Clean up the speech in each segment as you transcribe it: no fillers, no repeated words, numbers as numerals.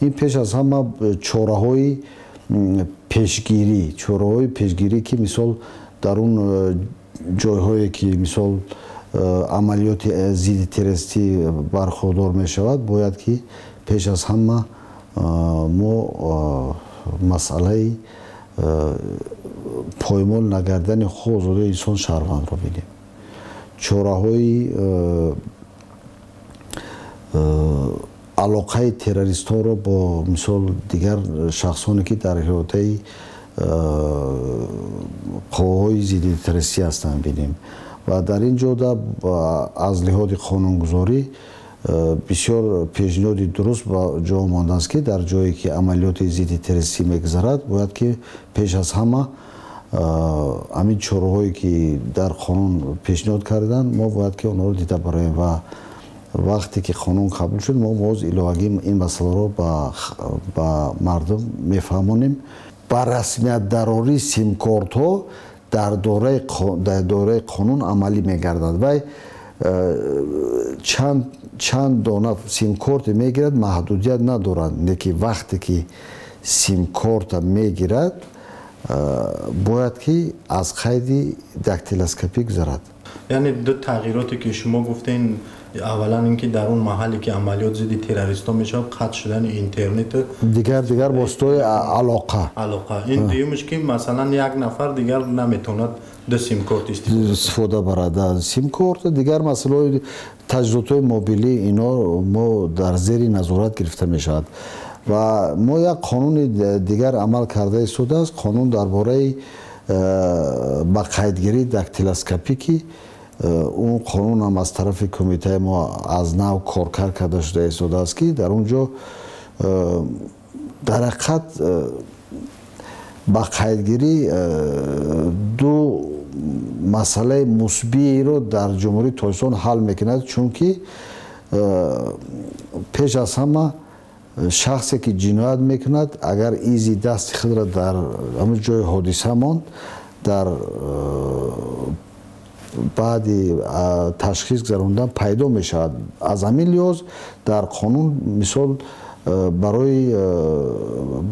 این پیش از همه چاره‌های پیشگیری که مثال در اون جایهایی که مثال عملیات ضد تروریستی برخوردار می شود باید که پیش از همه ما مسئله پایمال نگردن خود آزادی انسان شهروند را بینیم. چاره‌های علاقه تروریست ها را با مثال دیگر شخصانی که در احاطه قواهای ضد تروریستی هستند بینیم و در این جهت از لحاظ قانونگذاری بسیار پیشنهاد درست و جا مانده است که در جایی که عملیات ضد تروریستی میگذرد باید که پیش از همه همین چاره‌هایی که در قانون پیشنهاد کردن ما باید که آنها را دیده براییم و وقتی که قانون قبول شد ما باز الهاگی این مسئله را با مردم میفهمونیم. با رسمیت دراری سیم کارت ها در دوره قانون عملی میگردد و چند دانه سیم کارت میگیرد محدودیت ندارند، لیکن وقتی که سیم کارت میگیرد باید که از قید داکتیلوسکوپی گذرد. یعنی دو تغییراتی که شما گفتین، اولا اینکه در اون محلی که عملیات ضد تروریستا میشه قطع شدن اینترنت، دیگر واسطه علاقه این دیومش که مثلا یک نفر دیگر نمیتوند دو سیم کارت استفاده برده. سیم کارت دیگر مسئله تجهیزات موبیلی اینا ما در زیر نظارت گرفته میشود و ما یک قانون دیگر عمل کرده است، قانون درباره با قیدگیری داکتیلوسکوپی که اون قانون هم از طرف کمیته ما از نو کار کرده شده است که در اونجا در حقیقت با قیدگیری دو مسئله مثبی رو در جمهوری تاجیکستان حل میکند، چون که پیش از همه شخصی که جنایت میکند اگر ایزی دست خود را در همون جای حادثه ماند در بعد تشخیص گذراندن پیدا می شود. از همین لحاظ در قانون مثال برای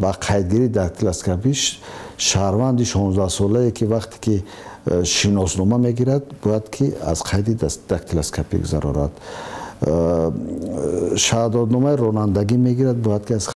با قیدگیری داکتیلوسکوپی شهروند 16 ساله که وقتی که شناسنامه میگیرد باید که از قید داکتیلوسکوپی گذرارد. شهادتنامه رانندگی میگیرد باید که از